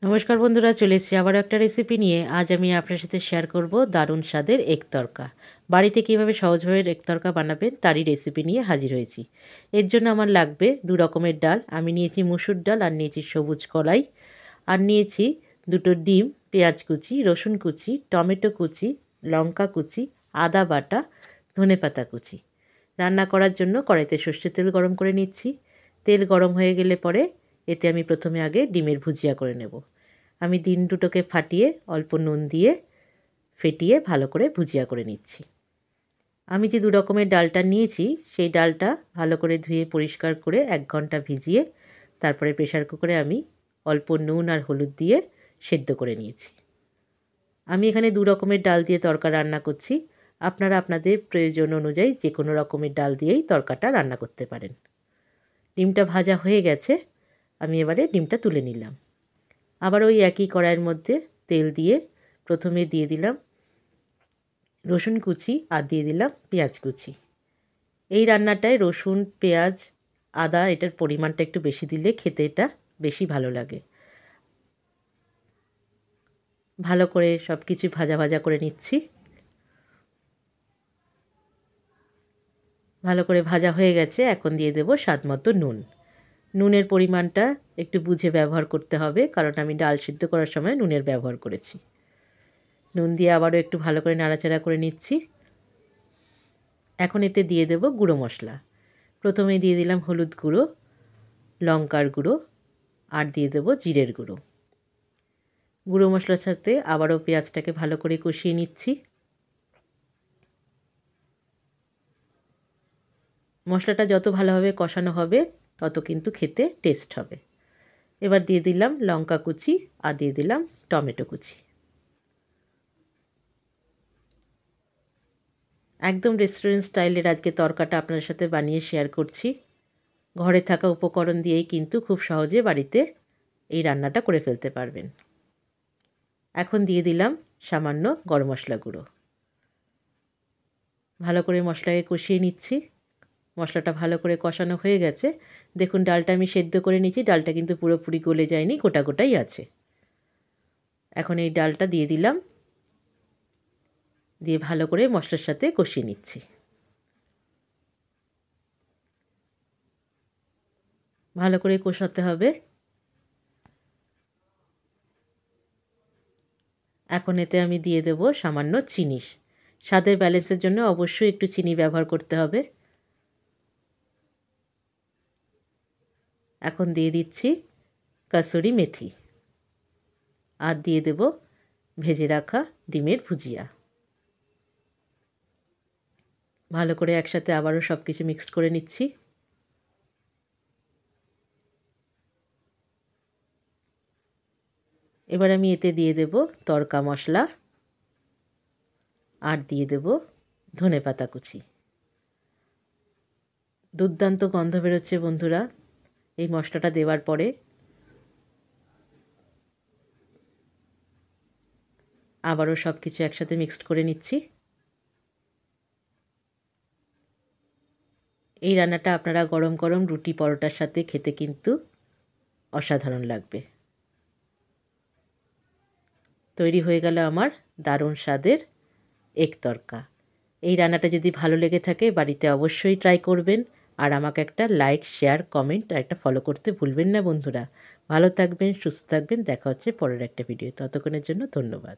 নমস্কার বন্ধুরা, চলে এসেছি আবারও একটা রেসিপি নিয়ে। আজ আমি আপনার সাথে শেয়ার করব দারুণ স্বাদের এগ তড়কা। বাড়িতে কীভাবে সহজভাবে এগ তড়কা বানাবেন তারই রেসিপি নিয়ে হাজির হয়েছি। এর জন্য আমার লাগবে দু রকমের ডাল। আমি নিয়েছি মুসুর ডাল, আর নিয়েছি সবুজ কলাই, আর নিয়েছি দুটো ডিম, পেঁয়াজ কুচি, রসুন কুচি, টমেটো কুচি, লঙ্কা কুচি, আদা বাটা, ধনেপাতা কুচি। রান্না করার জন্য কড়াইতে সর্ষের তেল গরম করে নিচ্ছি। তেল গরম হয়ে গেলে পরে এতে আমি প্রথমে আগে ডিমের ভুজিয়া করে নেব। আমি ডিম দুটোকে ফাটিয়ে অল্প নুন দিয়ে ফেটিয়ে ভালো করে ভুজিয়া করে নিচ্ছি। আমি যে দু রকমের ডালটা নিয়েছি সেই ডালটা ভালো করে ধুয়ে পরিষ্কার করে 1 ঘন্টা ভিজিয়ে তারপরে প্রেসার কুকারে আমি অল্প নুন আর হলুদ দিয়ে সেদ্ধ করে নিয়েছি। আমি এখানে দু রকমের ডাল দিয়ে তড়কা রান্না করছি। আপনারা আপনাদের প্রয়োজন অনুযায়ী যে কোনো রকমের ডাল দিয়েই তড়কাটা রান্না করতে পারেন। ডিমটা ভাজা হয়ে গেছে, আমি এবারে ডিমটা তুলে নিলাম। আবার ওই একই কড়াইয়ের মধ্যে তেল দিয়ে প্রথমে দিয়ে দিলাম রসুন কুচি আর দিয়ে দিলাম পেঁয়াজ কুচি। এই রান্নাটায় রসুন, পেঁয়াজ, আদা এটার পরিমাণটা একটু বেশি দিলে খেতে এটা বেশি ভালো লাগে। ভালো করে সব কিছু ভাজা ভাজা করে নিচ্ছি। ভালো করে ভাজা হয়ে গেছে, এখন দিয়ে দেব স্বাদমতো নুন। নুনের পরিমাণটা একটু বুঝে ব্যবহার করতে হবে, কারণ আমি ডাল সিদ্ধ করার সময় নুনের ব্যবহার করেছি। নুন দিয়ে আবারও একটু ভালো করে নাড়াচাড়া করে নিচ্ছি। এখন এতে দিয়ে দেব গুঁড়ো মশলা। প্রথমে দিয়ে দিলাম হলুদ গুঁড়ো, লঙ্কার গুঁড়ো, আর দিয়ে দেব জিরের গুঁড়ো। গুঁড়ো মশলার সাথে আবারও পেঁয়াজটাকে ভালো করে কষিয়ে নিচ্ছি। মশলাটা যত ভালোভাবে কষানো হবে তত কিন্তু খেতে টেস্ট হবে। এবার দিয়ে দিলাম লঙ্কা কুচি আর দিয়ে দিলাম টমেটো কুচি। একদম রেস্টুরেন্ট স্টাইলের আজকে তড়কাটা আপনার সাথে বানিয়ে শেয়ার করছি। ঘরে থাকা উপকরণ দিয়েই কিন্তু খুব সহজে বাড়িতে এই রান্নাটা করে ফেলতে পারবেন। এখন দিয়ে দিলাম সামান্য গরম মশলা গুঁড়ো। ভালো করে মশলাকে কষিয়ে নিচ্ছি। মশলাটা ভালো করে কষানো হয়ে গেছে। দেখুন ডালটা আমি সেদ্ধ করে নিয়েছি, ডালটা কিন্তু পুরোপুরি গলে যায়নি, গোটা গোটাই আছে। এখন এই ডালটা দিয়ে দিলাম, দিয়ে ভালো করে মশলার সাথে কষিয়ে নিচ্ছি। ভালো করে কষাতে হবে। এখন এতে আমি দিয়ে দেব সামান্য চিনি। স্বাদের ব্যালেন্সের জন্য অবশ্যই একটু চিনি ব্যবহার করতে হবে। এখন দিয়ে দিচ্ছি কাসুরি মেথি, আর দিয়ে দেব ভেজে রাখা ডিমের ভুজিয়া। ভালো করে একসাথে আবারও সব কিছু মিক্সড করে নিচ্ছি। এবার আমি এতে দিয়ে দেব তড়কা মশলা, আর দিয়ে দেব ধনেপাতা কুচি। দুর্দান্ত গন্ধ বেরোচ্ছে বন্ধুরা এই মশলাটা দেওয়ার পরে। আবারও সব কিছু একসাথে মিক্সড করে নিচ্ছি। এই রান্নাটা আপনারা গরম গরম রুটি পরোটার সাথে খেতে কিন্তু অসাধারণ লাগবে। তৈরি হয়ে গেল আমার দারুণ স্বাদের এগ তড়কা। এই রান্নাটা যদি ভালো লেগে থাকে বাড়িতে অবশ্যই ট্রাই করবেন, আর আমাকে একটা লাইক, শেয়ার, কমেন্ট আর একটা ফলো করতে ভুলবেন না বন্ধুরা। ভালো থাকবেন, সুস্থ থাকবেন। দেখা হচ্ছে পরের একটা ভিডিও। ততক্ষণের জন্য ধন্যবাদ।